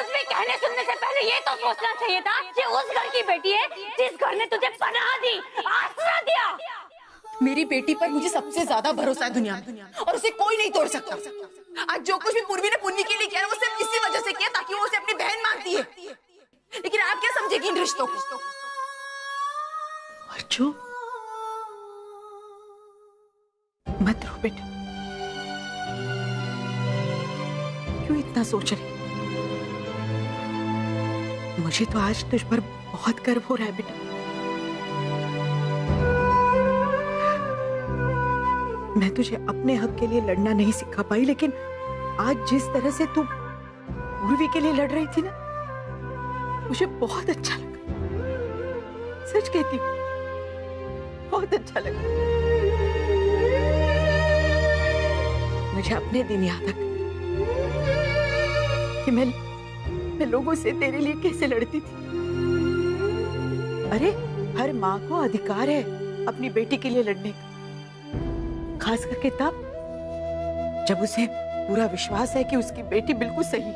कुछ भी कहने सुनने से पहले ये तो सोचना चाहिए था कि उस घर की बेटी है जिस घर ने तुझे पनाह दी, आसरा दिया। मेरी बेटी पर मुझे सबसे ज्यादा भरोसा है दुनिया में, और उसे कोई नहीं तोड़ सकता। आज जो कुछ भी पूर्वी ने पुन्नी के लिए किया वो सिर्फ इसी वजह से किया ताकि वो उसे अपनी बहन मानती है। लेकिन आप क्या समझेगी इन रिश्तों को? अर्जु, मत रो बेटा, क्यों इतना सोच रही? मुझे तो आज तुझ पर बहुत गर्व हो रहा है बेटा। मैं तुझे अपने हक के लिए लड़ना नहीं सिखा पाई, लेकिन आज जिस तरह से तू पूर्वी के लिए लड़ रही थी ना, मुझे बहुत अच्छा लगा। सच कहती हूँ, बहुत अच्छा लगा। मुझे अपने दिन याद आ गए कि मैं लोगों से तेरे लिए कैसे लड़ती थी। अरे हर माँ को अधिकार है अपनी बेटी के लिए लड़ने का, खास करके तब जब उसे पूरा विश्वास है कि उसकी बेटी बिल्कुल सही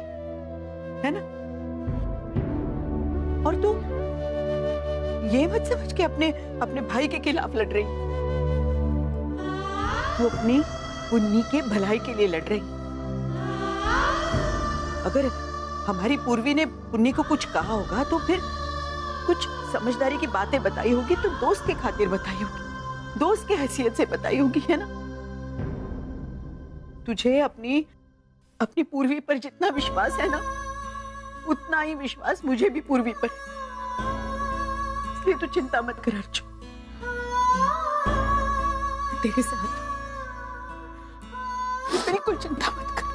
है ना। और तू ये मत समझ के अपने भाई के खिलाफ लड़ रही, तू अपनी पुन्नी के भलाई के लिए लड़ रही। अगर हमारी पूर्वी ने पुन्नी को कुछ कहा होगा तो फिर कुछ समझदारी की बातें बताई होगी तो दोस्त के खातिर बताई होगी, दोस्त की हैसियत से बताई होगी, है ना। तुझे अपनी पूर्वी पर जितना विश्वास है ना, उतना ही विश्वास मुझे भी पूर्वी पर है। इसलिए तू चिंता मत कर अर्जु, तेरे साथ बिल्कुल चिंता मत कर।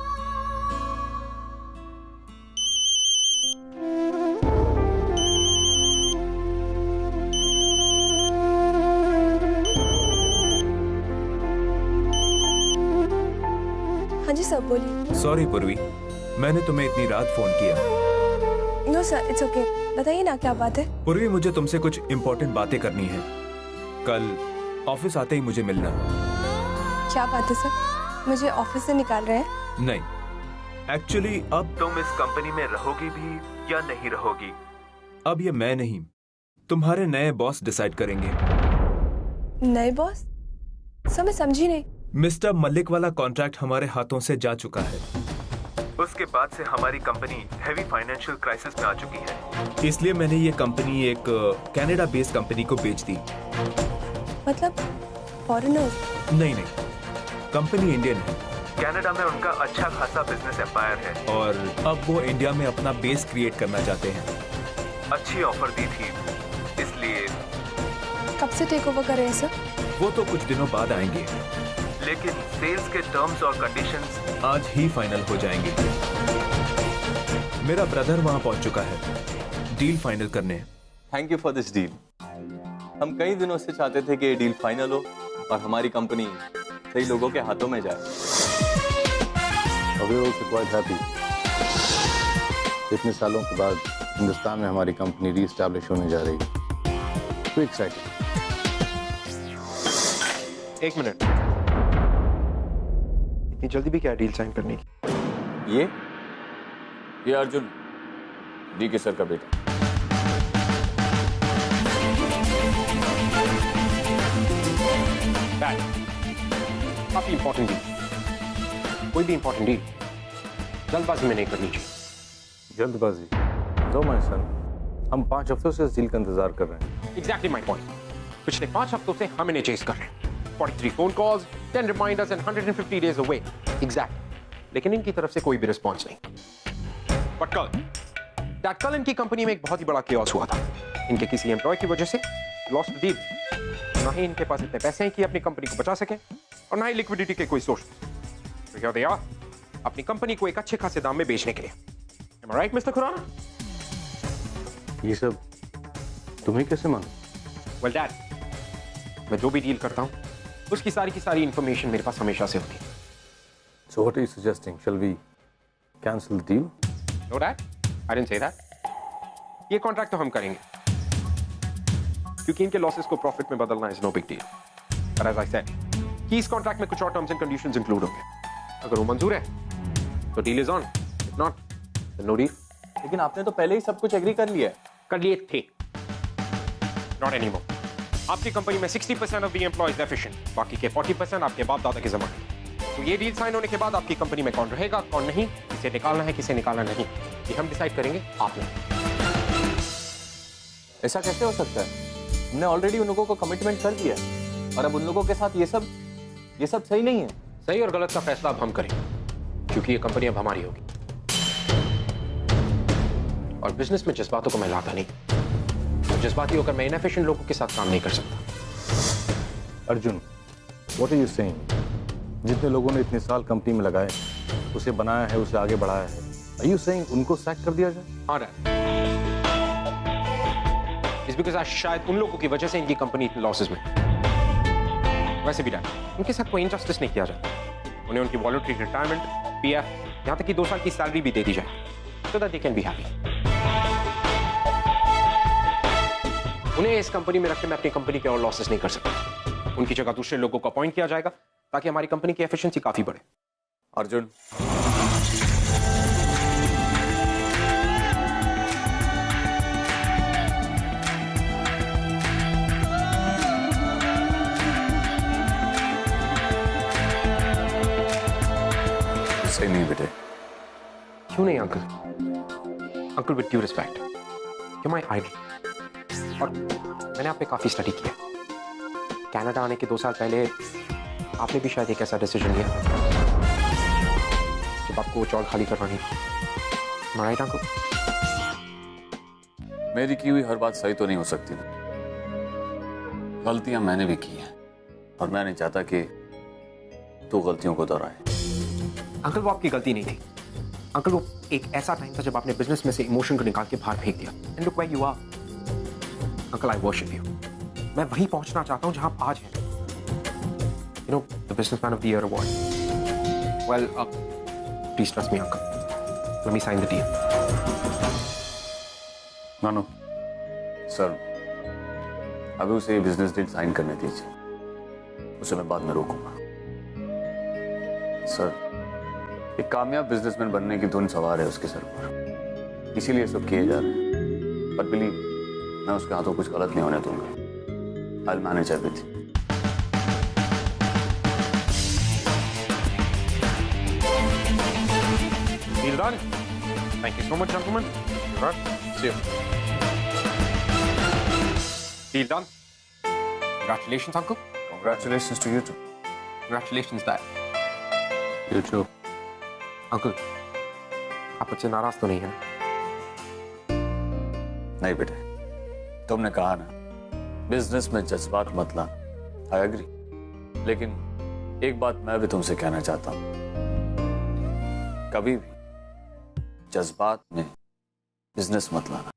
हाँ जी सर, बोलिए। सॉरी पूर्वी, मैंने तुम्हें इतनी रात फोन किया। No sir, it's okay. बताइए ना क्या बात है। पूर्वी, मुझे तुमसे कुछ इम्पोर्टेंट बातें करनी है। कल ऑफिस आते ही मुझे मिलना। क्या बात है सर? मुझे ऑफिस से निकाल रहे हैं? नहीं, एक्चुअली अब तुम इस कंपनी में रहोगी भी या नहीं रहोगी, अब ये मैं नहीं, तुम्हारे नए बॉस डिसाइड करेंगे। नए बॉस? सर मैं समझी नहीं। मिस्टर मलिक वाला कॉन्ट्रैक्ट हमारे हाथों से जा चुका है। उसके बाद से हमारी कंपनी हेवी फाइनेंशियल क्राइसिस में आ चुकी है, इसलिए मैंने ये कंपनी एक कनाडा बेस्ड कंपनी को बेच दी। मतलब फॉरेनर्स? नहीं, कंपनी इंडियन है। कनाडा में उनका अच्छा खासा बिजनेस एम्पायर है और अब वो इंडिया में अपना बेस क्रिएट करना चाहते हैं। अच्छी ऑफर दी थी, इसलिए। कब से टेक ओवर कर रहे हैं सर? वो तो कुछ दिनों बाद आएंगे, लेकिन सेल्स के टर्म्स और कंडीशंस आज ही फाइनल हो जाएंगे। मेरा ब्रदर वहां पहुंच चुका है डील फाइनल करने। Thank you for this deal. हम कई दिनों से चाहते थे कि ये डील फाइनल हो और हमारी कंपनी सही लोगों के हाथों में जाए। We are also quite happy। इतने सालों के बाद हिंदुस्तान में हमारी कंपनी रीस्टैब्लिश होने जा रही है। We're excited। एक मिनट, इतनी जल्दी भी क्या डील साइन करने की? ये अर्जुन, डी के सर का बेटा। काफी इंपॉर्टेंट डील। कोई भी इंपॉर्टेंट डील जल्दबाजी में नहीं करनी चाहिए। जल्दबाजी? नो माय सन, हम 5 हफ्तों से इस डील का इंतजार कर रहे हैं। Exactly my point. पिछले 5 हफ्तों से हम इन्हें चेस कर रहे हैं। 43 phone calls, 10 reminders and 150 days away. Exact. लेकिन इनकी तरफ से कोई भी रिस्पॉन्स नहीं। बट कल इनकी कंपनी में एक बहुत ही बड़ा केओस हुआ था। इनके किसी एम्प्लॉय की वजह से लॉस्ट द डील। ना ही इनके पास इतने पैसे हैं कि अपनी कंपनी को बचा सकें और ना ही लिक्विडिटी के कोई सोर्स। तो क्या दिया अपनी कंपनी को एक अच्छे खासे दाम में बेचने के लिए। Am I right, mister Khurana? ये सब तुम्हें कैसे मालूम? Well, Dad, मैं जो भी डील करता हूँ उसकी सारी की सारी इंफॉर्मेशन मेरे पास हमेशा से होती है। So what are you suggesting? Shall we cancel the deal? No, Dad, I didn't say that. ये कॉन्ट्रैक्ट तो हम करेंगे क्योंकि इनके लॉसेस को प्रॉफिट में बदलना is no big deal. But as I said, कि इस कॉन्ट्रैक्ट में कुछ और टर्म्स एंड कंडीशंस इंक्लूड होंगे। अगर वो मंजूर है तो deal is on, if not then no deal. लेकिन आपने तो पहले ही सब कुछ एग्री कर लिया है। कर लिए थे, नॉट एनीमोर। आपकी कंपनी में 60% ऑफ द एम्प्लॉइज एफिशिएंट, बाकी के 40% आपके बाप दादा के जमाने। तो ये डील साइन होने के बाद आपकी कंपनी में कौन रहेगा कौन नहीं, किसे निकालना है किसे निकालना नहीं, ये हम डिसाइड करेंगे आप नहीं। ऐसा कैसे हो सकता है? हमने ऑलरेडी उन लोगों को कमिटमेंट कर दिया है और अब उन लोगों के साथ ये सब सही नहीं है। सही और गलत का फैसला अब हम करेंगे, क्योंकि ये कंपनी अब हमारी होगी। और बिजनेस में जज्बातों को मैं लाता नहीं, और जज्बाती होकर मैं इनएफिशिएंट लोगों के साथ काम नहीं कर सकता। Arjun, what are you saying? जितने लोगों ने इतने साल कंपनी में लगाए, उसे बनाया है, उसे आगे बढ़ाया है, आर यू सेइंग उनको सैक कर दिया जाए? हाँ डैड, इस बिकॉज़ आज शायद उन लोगों की वजह से इनकी कंपनी लॉसेस में। वैसे भी डैड, उनके साथ कोई इनजस्टिस नहीं किया जाता। उन्हें उनकी वॉलंटरी रिटायरमेंट, पीएफ, यहां तक कि 2 साल की सैलरी भी दे दी जाए, so that they can be happy। उन्हें इस कंपनी में रखकर मैं अपनी कंपनी के और लॉसेस नहीं कर सकता। उनकी जगह दूसरे लोगों को अपॉइंट किया जाएगा ताकि हमारी कंपनी की एफिशिएंसी काफी बढ़े। अर्जुन, सही नहीं बेटे। क्यों नहीं uncle? Uncle with due respect, you my idol, और मैंने आप पे काफी स्टडी किया। कनाडा आने के 2 साल पहले आपने भी शायद एक ऐसा डिसीजन लिया जब आपको वो चौल खाली करवानी थी, राइट अंकल? मेरी की हुई हर बात सही तो नहीं हो सकती ना। गलतियां मैंने भी की हैं और मैं नहीं चाहता कि तू गलतियों को दोहराए। अंकल वो आपकी गलती नहीं थी अंकल, वो एक ऐसा टाइम था जब आपने बिजनेस में से इमोशन को निकाल के बाहर फेंक दिया। And look where you are uncle, I worship you. मैं वहीं पहुंचना चाहता हूं जहां आप आज हैं। You know, the businessman of the year award. Well, please trust me uncle, let me sign the deal. No sir, अभी उसे ये बिजनेस डील साइन करने दीजिए, उसे मैं बाद में रोकूंगा। सर, एक कामयाब बिजनेसमैन बनने की धुन सवार है उसके सर पर, इसीलिए सब किए जा रहे हैं। बट बिलीव, मैं उसके हाथों कुछ गलत नहीं होने दूंगा। I will manage everything. Deal done. Thank you so much, gentlemen. Right. See you. Deal done. Congratulations, uncle. Congratulations to you too. Congratulations, dad. You too. Uncle, आप मुझसे नाराज तो नहीं है? नहीं बेटे, तुमने कहा ना बिजनेस में जज्बात मत ला। आई एग्री, लेकिन एक बात मैं भी तुमसे कहना चाहता हूं, कभी भी जज्बात में बिजनेस मत लाना।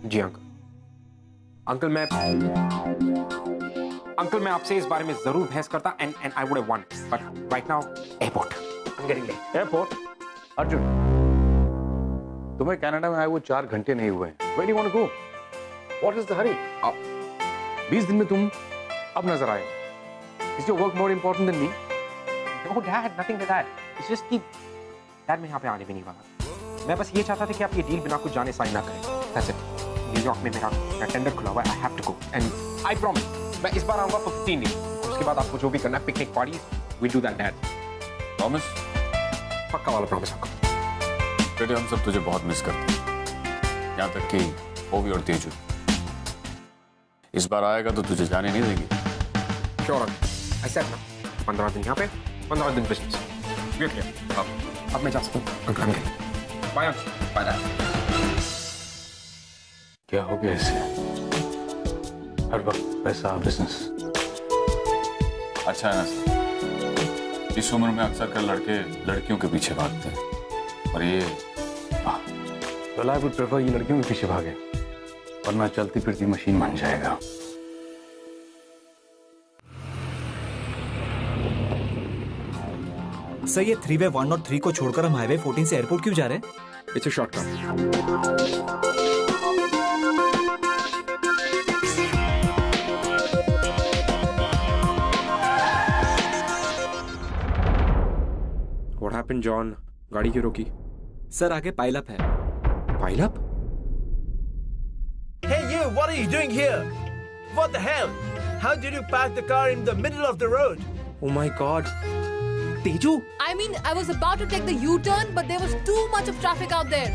जी अंकल। अंकल मैं आपसे इस बारे में जरूर बहस करता and I would have won, but right now airport, I am getting late. Airport? Arjun, तुम्हें कनाडा में आए वो 4 घंटे नहीं हुए। Where do you want to go? What is the hurry? 20 दिन में तुम अब नजर आए। Is your work more important than me? No dad, nothing like that. It's just कि डैड मैं यहाँ पे आने भी नहीं वाला। मैं बस ये चाहता था कि आप ये डील बिना कुछ जाने साइन ना करें। That's it. न्यूयॉर्क में मेरा टेंडर खुला हुआ है, I have to go and I promise मैं इस बार आऊंगा for 15 दिन। उसके बाद आपको जो भी करना है, picnic party, we do that dad. Promise? पक्का वाला प्रॉमिस अंकल। बेटे, हम सब तुझे बहुत मिस करते हैं, यहाँ तक कि ओवी और तेजू। इस बार आएगा तो तुझे जाने नहीं देंगे। Sure अंकल, I said ना, 15 दिन यहाँ पे, 15 दिन बिजनेस। We're clear. अब मैं जा सकता हूँ uncle, I'm getting. Bye uncle, bye dad. क्या हो गया इसे? हर वक्त पैसा, बिजनेस। अच्छा है ना सर, इस उम्र में अक्सर कर लड़के लड़कियों के पीछे भागते हैं, और ये well, I would prefer ये लड़कियों के पीछे भागे, वरना चलती फिरती मशीन बन जाएगा। सर, ये 3-वे 103 को छोड़कर हम हाईवे 14 से एयरपोर्ट क्यों जा रहे हैं? It's a shortcut. Happened John? गाड़ी क्यों रोकी? सर आगे पाइलअप है। Pile up? Hey you, what are you doing here? What the hell? How did you park the car in the middle of the road? Oh my God. Teju? I mean, I was about to take the U-turn, but there was too much of traffic out there.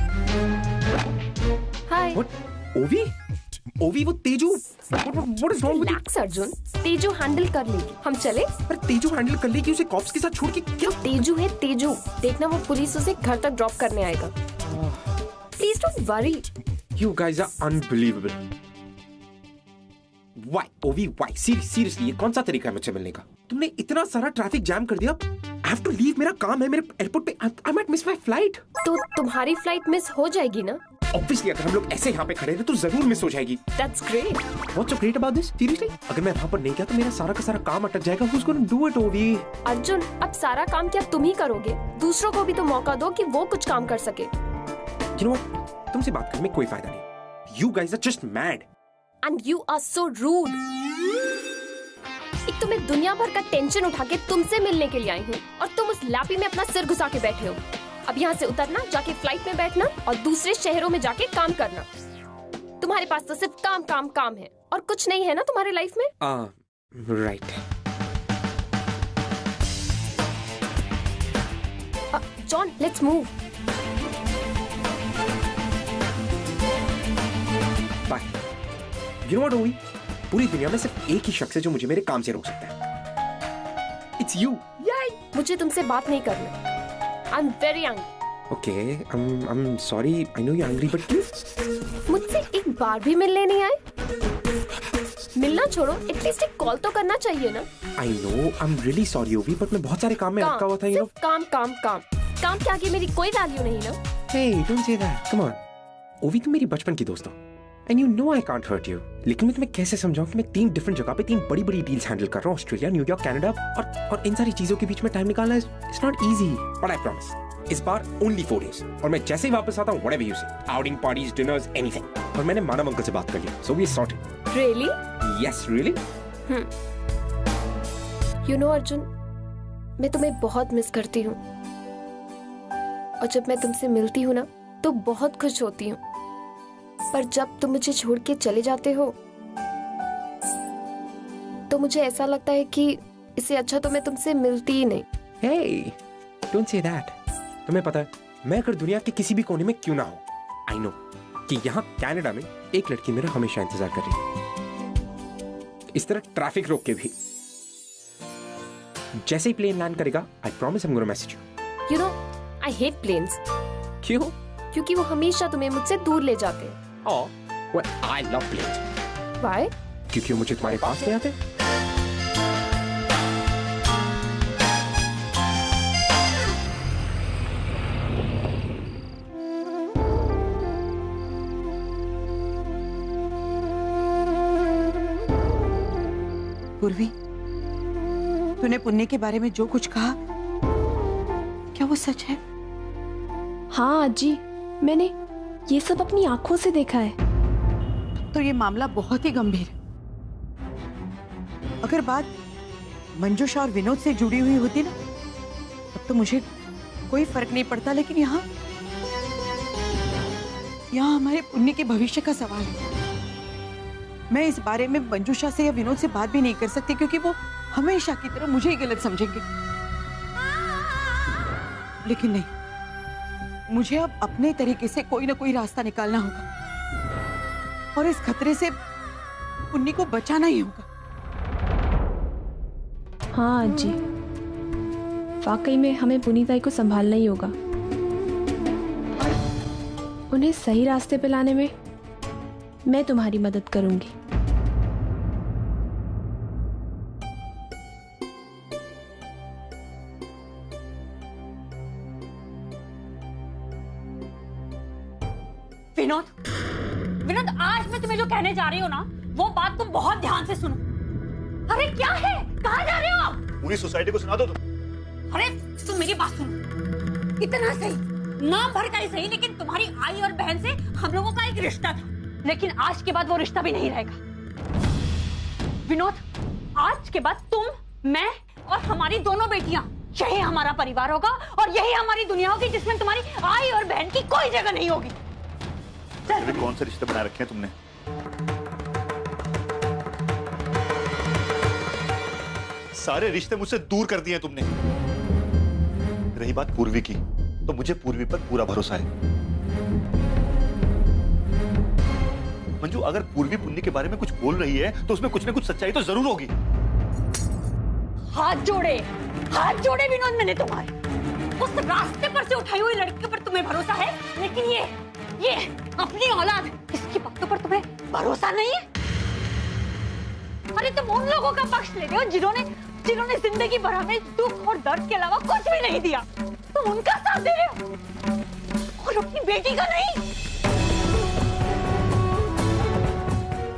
Hi. What? Ovi? Ovi वो Teju? What is wrong with you? Relax Arjun, Teju handle कर लेगी। हम चले? पर Tezu handle कर लेगी, उसे cops के साथ छोड़ के क्या? तेजू है तेजू, देखना वो पुलिस उसे घर तक ड्रॉप करने आएगा। Please don't worry. You guys are unbelievable. Why? ओवी, why? Seriously, ये कौन सा तरीका है मुझसे मिलने का? तुमने इतना सारा ट्रैफिक जैम कर दिया। I have to leave, मेरा काम है, मेरे एयरपोर्ट पे I might miss my flight. तो तुम्हारी फ्लाइट मिस हो जाएगी ना? Obviously, अगर हम लोग ऐसे यहाँ पे खड़े रहे तो जरूर मिस हो जाएगी। That's great. What's so great about this? Seriously? अगर मैं वहाँ पर नहीं गया तो मेरा सारा का सारा काम अटक जाएगा। Who's gonna do it, ओवी? अर्जुन, अब सारा काम क्या तुम ही करोगे? दूसरों को भी तो मौका दो कि वो कुछ काम कर सके। You know what? तुमसे बात करने में कोई फायदा नहीं। You guys are just mad. And you are so rude. एक तो मैं दुनिया भर का टेंशन उठा के तुमसे मिलने के लिए आई हूँ और तुम उस लैपी में अपना सिर घुसा के बैठे हो। अब यहाँ से उतरना, जाके फ्लाइट में बैठना और दूसरे शहरों में जाके काम करना। तुम्हारे पास तो सिर्फ काम काम काम है और कुछ नहीं है ना तुम्हारी लाइफ में? Right. John, let's move. Bye. You know what, ओवी? पूरी दुनिया में सिर्फ एक ही शख्स है जो मुझे मेरे काम से रोक सकता है। It's you. मुझे तुमसे बात नहीं करना। I'm very angry. Okay, I'm sorry. I know you're angry, but please. मुझसे एक बार भी मिलने नहीं आए? मिलना छोड़ो, एटलीस्ट एक कॉल तो करना चाहिए ना? I know, I'm really sorry, ओवी, but मैं बहुत सारे काम में अटका हुआ था, you know. काम काम काम काम के आगे मेरी कोई वैल्यू नहीं ना? Hey, don't say that. Come on. ओवी, तुम मेरी बचपन की दोस्त हो। And you know I can't hurt you. लेकिन मैं तुम्हें कैसे समझाऊं कि मैं 3 डिफरेंट जगह पे 3 बड़ी-बड़ी डील्स हैंडल कर रहा हूँ, ऑस्ट्रेलिया, न्यूयॉर्क, कनाडा, और इन सारी चीजों के बीच में टाइम निकालना it's not easy. But I promise, इस बार ओनली 4 डेज, और मैं जैसे ही वापस आता हूँ, whatever you say, outing, parties, dinners, anything. और मैंने मानव अंकल से बात कर लिया, so we are sorted. Really? Yes, really? You know Arjun, मैं तुम्हें बहुत मिस करती हूँ और जब मैं तुमसे मिलती हूँ ना तो बहुत खुश होती हूँ, पर जब तुम मुझे छोड़ के चले जाते हो तो मुझे ऐसा लगता है कि इससे अच्छा तो मैं तुमसे मिलती ही नहीं। Hey, don't say that. तुम्हें पता है, मैं अगर दुनिया के किसी भी कोने में क्यों ना हो, I know कि यहाँ कनाडा में एक लड़की मेरा हमेशा इंतजार कर रही है, इस तरह ट्रैफिक रोक के भी। जैसे ही प्लेन लैंड करेगा, I promise I'm gonna message you. You know, I hate planes. क्यों? क्योंकि वो हमेशा तुम्हें मुझसे दूर ले जाते हैं। Oh, well, I love planes. Why? क्योंकि वो मुझे तुम्हारे पास ले आते हैं। पूर्वी, तूने पुण्य के बारे में जो कुछ कहा, क्या वो सच है? हाँ अजी, मैंने ये सब अपनी आंखों से देखा है। तो ये मामला बहुत ही गंभीर है। अगर बात मंजूषा और विनोद से जुड़ी हुई होती ना, तब तो मुझे कोई फर्क नहीं पड़ता, लेकिन यहाँ हमारे पुण्य के भविष्य का सवाल है। मैं इस बारे में मंजूषा से या विनोद से बात भी नहीं कर सकती, क्योंकि वो हमेशा की तरह मुझे ही गलत समझेंगे। लेकिन नहीं, मुझे अब अपने तरीके से कोई ना कोई रास्ता निकालना होगा और इस खतरे से पुन्नी को बचाना ही होगा। हाँ अजी, वाकई में हमें पुनीताई को संभालना ही होगा। उन्हें सही रास्ते पे लाने में मैं तुम्हारी मदद करूंगी। विनोद, विनोद, आज मैं तुम्हें जो कहने जा रही हूँ ना, वो बात तुम बहुत ध्यान से सुनो। अरे क्या है, कहाँ जा रहे हो आप? पूरी सोसाइटी को सुना दो तुम। अरे तुम मेरी बात सुनो। इतना सही, नाम भर का ही सही, लेकिन तुम्हारी आई और बहन से हम लोगों का एक रिश्ता था, लेकिन आज के बाद वो रिश्ता भी नहीं रहेगा। विनोद, आज के बाद तुम, मैं और हमारी दोनों बेटियां यही हमारा परिवार होगा और यही हमारी दुनिया होगी जिसमें तुम्हारी आई और बहन की कोई जगह नहीं होगी। चल। कौन से रिश्ते बना रखे हैं तुमने? सारे रिश्ते मुझसे दूर कर दिए तुमने। रही बात पूर्वी की, तो मुझे पूर्वी पर पूरा भरोसा है। मंजू, अगर पूर्वी पुन्नी के बारे में कुछ बोल रही है तो उसमें कुछ ना कुछ सच्चाई तो जरूर होगी। हाथ जोड़े विनोद मैंने तुम्हारे। उस रास्ते पर से उठाई हुई लड़की पर तुम्हें भरोसा है, लेकिन ये अपनी औलाद, इसकी बातों पर तुम्हें भरोसा नहीं है। अरे तुम उन लोगों का पक्ष ले रहे हो जिन्होंने जिंदगी भर हमें दुख और दर्द के अलावा कुछ भी नहीं दिया। तुम उनका साथ दे रहे हो और अपनी बेटी का नहीं।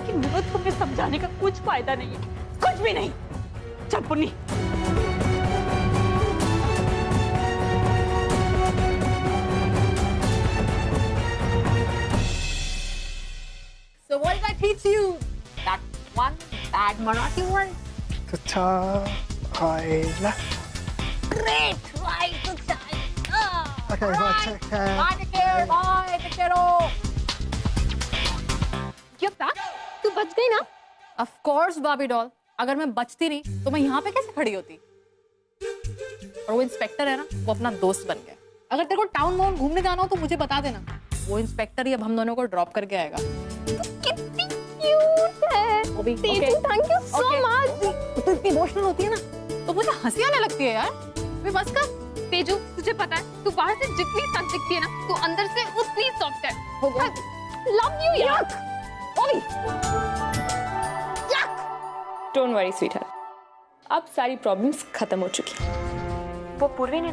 कि मुझे तुम्हें समझाने का कुछ फायदा नहीं है, कुछ भी नहीं। चल Punni. So what did I teach you? That one bad Marathi word? Tata Aila. Great, right, good. Okay, right, take care. Bye, take care. Bye, take care. ये back? तू बच गई ना? Of course, Barbie doll. अगर मैं बचती नहीं तो मैं यहाँ पे कैसे खड़ी होती? और वो इंस्पेक्टर है ना, वो अपना दोस्त बन गया। अगर तेरे को टाउन माउन घूमने जाना हो तो मुझे बता देना। वो इंस्पेक्टर ही अब हम दोनों को ड्रॉप करके आएगा। कितनी क्यूट है। Teju, thank you so much. तू इतनी इमोशनल होती है ना, तो मुझे हंसी आने लगती है यार। वे बस कर। तेजू, तुझे पता है, तू बाहर से जितनी सख्त दिखती है ना, तू अंदर से उतनी सॉफ्ट है। लव यू यार। ओए, डोंट वरी स्वीटहार्ट, अब सारी प्रॉब्लम्स खत्म हो चुकी। वो पूर्वी ने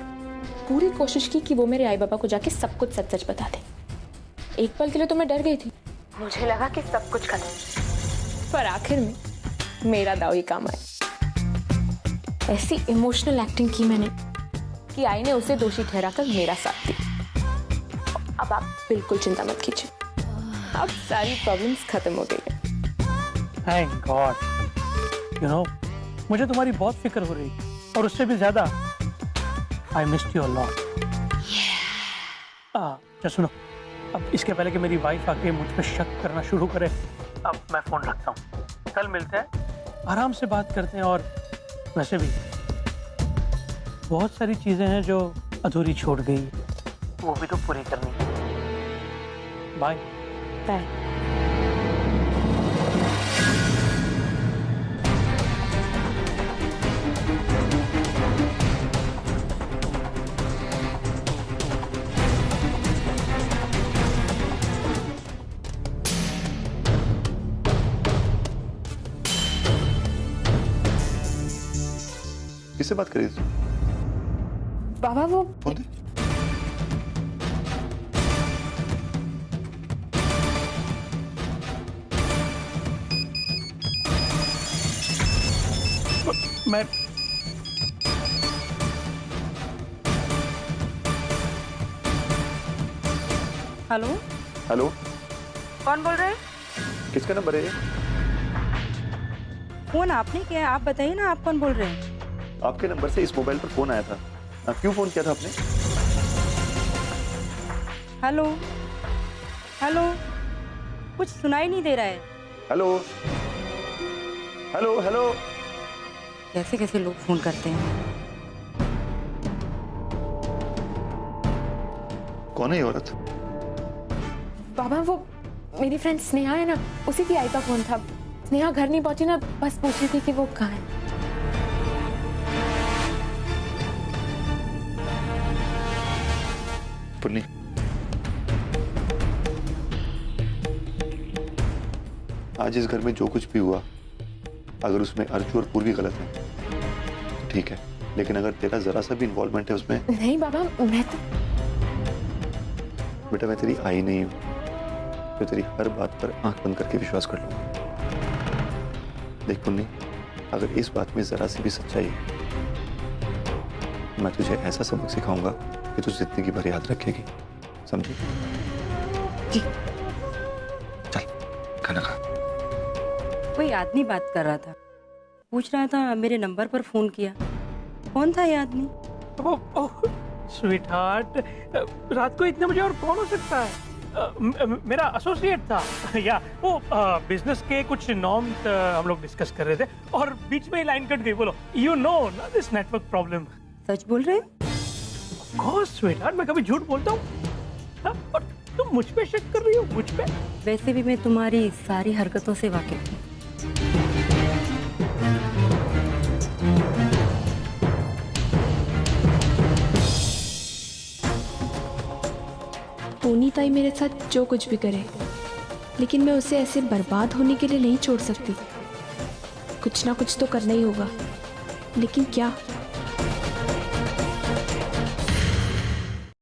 पूरी कोशिश की कि वो मेरे आई बाबा को जाके सब कुछ सच सच बता दे। एक पल के लिए तो मैं डर गई थी, मुझे लगा कि सब कुछ खत्म, पर आखिर में मेरा दाव ही काम आया। ऐसी इमोशनल एक्टिंग की मैंने कि आई ने उसे दोषी ठहराकर मेरा साथ दिया। अब आप बिल्कुल चिंता मत कीजिए, अब सारी प्रॉब्लम्स खत्म हो गई है। Thank God. You know, मुझे तुम्हारी बहुत फिक्र हो रही है और उससे भी ज्यादा I missed you a lot. सुनो, अब इसके पहले कि मेरी वाइफ आके मुझ पे शक करना शुरू करे, अब मैं फोन रखता हूँ। कल मिलते हैं, आराम से बात करते हैं। और वैसे भी बहुत सारी चीजें हैं जो अधूरी छोड़ गई, वो भी तो पूरी करनी है। Bye bye. किससे बात करी थी? बाबा वो फोन दे। मैं हेलो हेलो, कौन बोल रहे हैं? किसका नंबर है ये? फोन आपने किया है, आप बताइए ना, आप कौन बोल रहे हैं? आपके नंबर से इस मोबाइल पर फोन आया था। क्यों फोन किया था आपने? हेलो हेलो, कुछ सुनाई नहीं दे रहा है। Hello hello hello. कैसे कैसे लोग फोन करते हैं। कौन है ये औरत? बाबा वो मेरी फ्रेंड स्नेहा है ना, उसी की आई का फोन था। स्नेहा घर नहीं पहुंची ना, बस पूछ रही थी कि वो कहाँ है। पुन्नी, आज इस घर में जो कुछ भी हुआ, अगर उसमें अर्जू और पूर्वी गलत है तो ठीक है, लेकिन अगर तेरा जरा सा भी इन्वॉल्वमेंट है उसमें। नहीं बाबा, मैं तो बेटा, मैं तेरी आई नहीं हूं तो तेरी हर बात पर आंख बंद करके विश्वास कर लूंगा। देख पुन्नी, अगर इस बात में जरा सी भी सच्चाई है, मैं तुझे ऐसा सबक सिखाऊंगा कि तू जिंदगी भर याद रखेगी, समझी? जी। चल खाना खा। कोई आदमी बात कर रहा था, पूछ रहा था मेरे नंबर पर फोन किया। कौन था ये आदमी? स्वीटहार्ट, रात को इतने बजे और कौन हो सकता है? मेरा एसोसिएट था या वो बिजनेस के कुछ नॉर्म्स हम लोग डिस्कस कर रहे थे और बीच में ही लाइन कट गई। बोलो, यू नो ना दिस नेटवर्क प्रॉब्लम। सच बोल रहे हो? ऑफ कोर्स स्वीटहार्ट, मैं कभी झूठ बोलता हूँ? और तुम मुझ पे शक कर रही हो? मुझ पे? वैसे भी मैं तुम्हारी सारी हरकतों से वाकिफ हूँ। टोनी ताई मेरे साथ जो कुछ भी करे, लेकिन मैं उसे ऐसे बर्बाद होने के लिए नहीं छोड़ सकती। कुछ ना कुछ तो करना ही होगा, लेकिन क्या?